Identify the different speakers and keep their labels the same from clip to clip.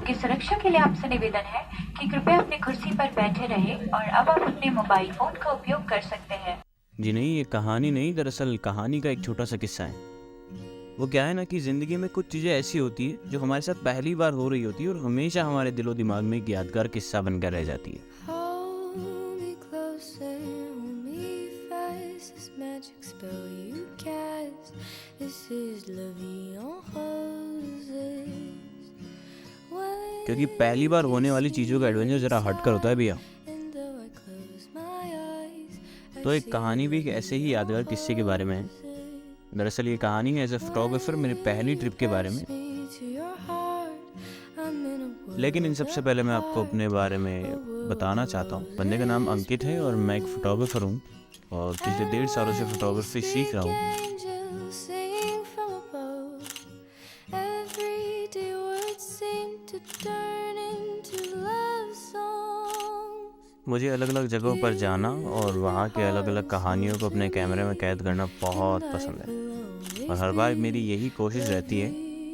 Speaker 1: की सुरक्षा के लिए आपसे निवेदन है कि कृपया अपनी कुर्सी पर बैठे रहें और अब आप अपने मोबाइल फोन का उपयोग कर सकते हैं।
Speaker 2: जी नहीं, ये कहानी नहीं, दरअसल कहानी का एक छोटा सा किस्सा है। वो क्या है ना कि ज़िंदगी में कुछ चीज़ें ऐसी होती है जो हमारे साथ पहली बार हो रही होती है और हमेशा हमारे दिलो दिमाग में एक यादगार किस्सा बनकर रह जाती है। क्योंकि पहली बार होने वाली चीज़ों का एडवेंचर ज़रा हटकर होता है भैया। तो एक कहानी भी एक ऐसे ही यादगार किस्से के बारे में है। दरअसल ये कहानी है एज ए फोटोग्राफर मेरी पहली ट्रिप के बारे में। लेकिन इन सबसे पहले मैं आपको अपने बारे में बताना चाहता हूँ। बंदे का नाम अंकित है और मैं एक फ़ोटोग्राफ़र हूँ और पिछले 1.5 सालों से फ़ोटोग्राफी सीख रहा हूँ। मुझे अलग अलग जगहों पर जाना और वहाँ के अलग अलग कहानियों को अपने कैमरे में कैद करना बहुत पसंद है और हर बार मेरी यही कोशिश रहती है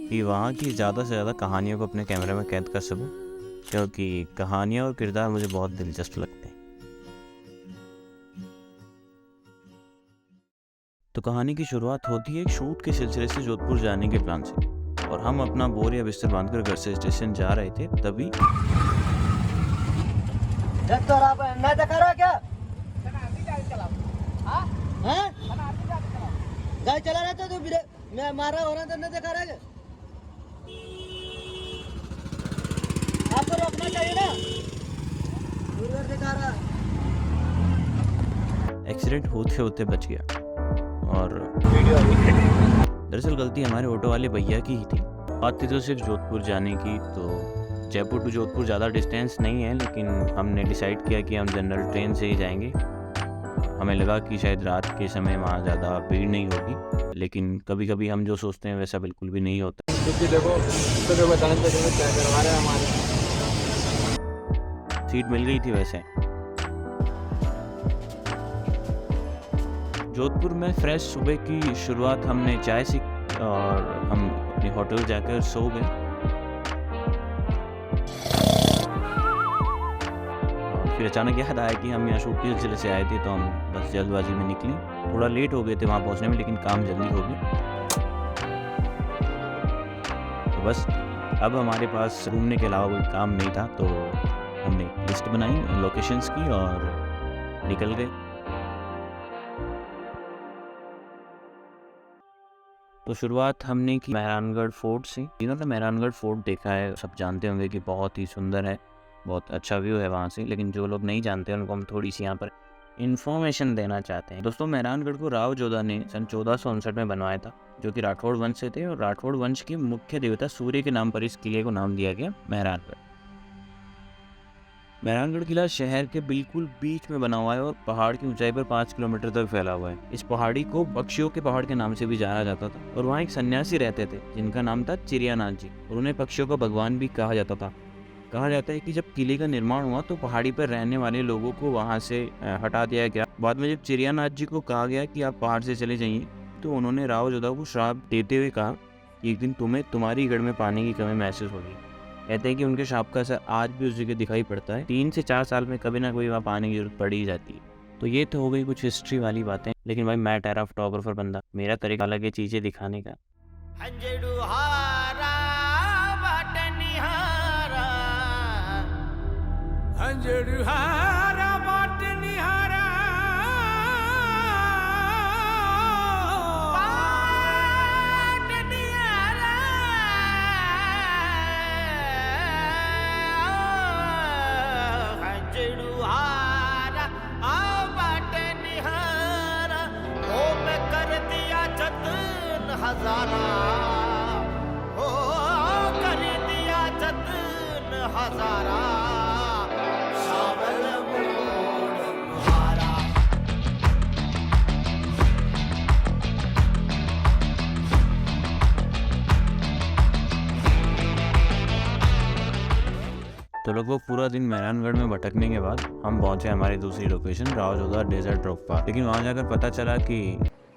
Speaker 2: कि वहाँ की ज़्यादा से ज़्यादा कहानियों को अपने कैमरे में कैद कर सकूँ, क्योंकि कहानियाँ और किरदार मुझे बहुत दिलचस्प लगते हैं। तो कहानी की शुरुआत होती है एक शूट के सिलसिले से जोधपुर जाने के प्लान से और हम अपना बोर या बिस्तर बांधकर घर से स्टेशन जा रहे थे। तभी
Speaker 3: तो आप मैं देखा रहा क्या गाड़ी चला रहा था तो मैं मारा हो रहा था, नहीं देखा रहा क्या? आपको रोकना चाहिए ना, दूर दिखा रहा।
Speaker 2: एक्सीडेंट होते होते बच गया और दरअसल गलती हमारे ऑटो वाले भैया की ही थी। बात थी तो सिर्फ जोधपुर जाने की, तो जयपुर टू जोधपुर ज़्यादा डिस्टेंस नहीं है, लेकिन हमने डिसाइड किया कि हम जनरल ट्रेन से ही जाएंगे। हमें लगा कि शायद रात के समय वहाँ ज़्यादा भीड़ नहीं होगी, लेकिन कभी कभी हम जो सोचते हैं वैसा बिल्कुल भी नहीं होता।
Speaker 3: देखो तो बताने क्या करवा रहे हैं हमारे।
Speaker 2: सीट मिल गई थी वैसे। जोधपुर में फ्रेश सुबह की शुरुआत हमने चाय से और हम अपने होटल जाकर सो गए। फिर अचानक याद आया कि हम यहाँ शूट के सिलसिले से आए थे, तो हम बस जल्दबाजी में निकली। थोड़ा लेट हो गए थे वहाँ पहुँचने में, लेकिन काम जल्दी हो गया। तो बस अब हमारे पास घूमने के अलावा कोई काम नहीं था, तो हमने लिस्ट बनाई लोकेशंस की और निकल गए। तो शुरुआत हमने की मेहरानगढ़ फोर्ट से। जिन्होंने मेहरानगढ़ फोर्ट देखा है सब जानते होंगे कि बहुत ही सुंदर है, बहुत अच्छा व्यू है वहाँ से। लेकिन जो लोग नहीं जानते उनको हम थोड़ी सी यहाँ पर इन्फॉर्मेशन देना चाहते हैं। दोस्तों, मेहरानगढ़ को राव जोधा ने सन 1459 में बनवाया था, जो कि राठौड़ वंश से थे और राठौड़ वंश के मुख्य देवता सूर्य के नाम पर इस किले को नाम दिया गया मेहरानगढ़। मेहरानगढ़ किला शहर के बिल्कुल बीच में बना हुआ है और पहाड़ की ऊंचाई पर 5 किलोमीटर तक फैला हुआ है। इस पहाड़ी को पक्षियों के पहाड़ के नाम से भी जाना जाता था और वहाँ एक सन्यासी रहते थे जिनका नाम था चिरियानाथ जी, और उन्हें पक्षियों का भगवान भी कहा जाता था। कहा जाता है कि जब किले का निर्माण हुआ तो पहाड़ी पर रहने वाले लोगों को वहाँ से हटा दिया गया। बाद में जब चिरियानाथ जी को कहा गया कि आप पहाड़ से चले जाइए, तो उन्होंने राव जोधा को श्राप देते हुए कहा कि एक दिन तुम्हें तुम्हारी गढ़ में पानी की कमी महसूस होगी। कहते हैं कि उनके श्राप का असर आज भी उस जगह दिखाई पड़ता है। 3 से 4 साल में कभी ना कभी वहाँ पानी की जरूरत पड़ ही जाती है। तो ये तो हो गई कुछ हिस्ट्री वाली बातें, लेकिन भाई मैं ठहरा फोटोग्राफर बंदा, मेरा तरीका अलग है चीज़ें दिखाने का। तो तो लगभग पूरा दिन मेहरानगढ़ में भटकने के बाद हम पहुंचे हमारी दूसरी लोकेशन रावजोधा डेजर्ट रॉक पार्क। लेकिन वहां जाकर पता चला कि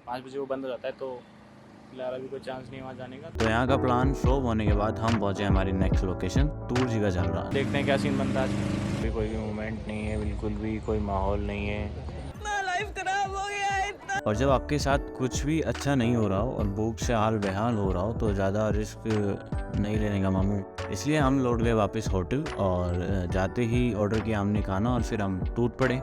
Speaker 4: 5 बजे वो बंद हो जाता है, तो फिलहाल अभी कोई चांस नहीं वहाँ जाने का।
Speaker 2: तो यहाँ का प्लान फ्लॉप होने के बाद हम पहुंचे हमारी नेक्स्ट लोकेशन टूर जी का चल रहा।
Speaker 4: देखते हैं क्या सीन बनता है आज। अभी कोई भी मूवमेंट नहीं है, बिल्कुल भी कोई माहौल नहीं है।
Speaker 2: और जब आपके साथ कुछ भी अच्छा नहीं हो रहा हो और भूख से हाल बेहाल हो रहा हो तो ज़्यादा रिस्क नहीं लेने का मामू। इसलिए हम लौट गए वापस होटल और जाते ही ऑर्डर किया हमने खाना और फिर हम टूट पड़े।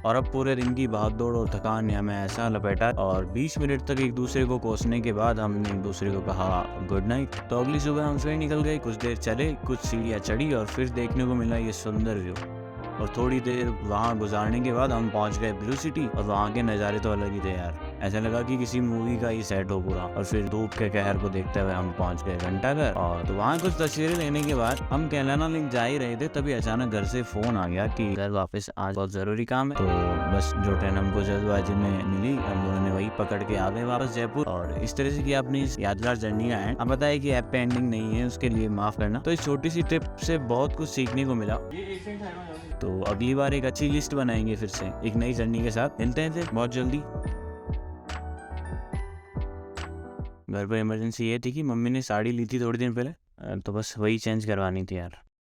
Speaker 2: और अब पूरे दिन की भागदौड़ और थकान ने हमें ऐसा लपेटा और 20 मिनट तक एक दूसरे को कोसने के बाद हमने एक दूसरे को कहा गुड नाइट। तो अगली सुबह हम फिर निकल गए, कुछ देर चले, कुछ सीढ़ियाँ चढ़ी और फिर देखने को मिला ये सुंदर व्यू। और थोड़ी देर वहाँ गुजारने के बाद हम पहुँच गए ब्लू सिटी और वहाँ के नज़ारे तो अलग ही थे यार। ऐसा लगा कि किसी मूवी का ही सेट हो पूरा। और फिर धूप के कहर को देखते हुए हम पहुँच गए घंटाघर। और तो वहाँ कुछ तस्वीरें लेने के बाद हम कैलाना लिंक जा ही रहे थे, तभी अचानक घर से फ़ोन आ गया कि घर वापस आज बहुत ज़रूरी काम है। तो बस जो ट्रेन हमको जल्दबाजी में मिली हम लोगों ने वही पकड़ के आ गए वापस जयपुर। और इस तरह से कि अपनी इस यादगार जर्नी का एंड। अब बताया कि ऐप पे एंडिंग नहीं है, उसके लिए माफ़ करना। तो इस छोटी सी ट्रिप से बहुत कुछ सीखने को मिला। तो अगली बार एक अच्छी लिस्ट बनाएंगे फिर से एक नई जर्नी के साथ। मिलते हैं फिर बहुत जल्दी। घर पर इमरजेंसी ये थी कि मम्मी ने साड़ी ली थी थोड़ी दिन पहले, तो बस वही चेंज करवानी थी यार।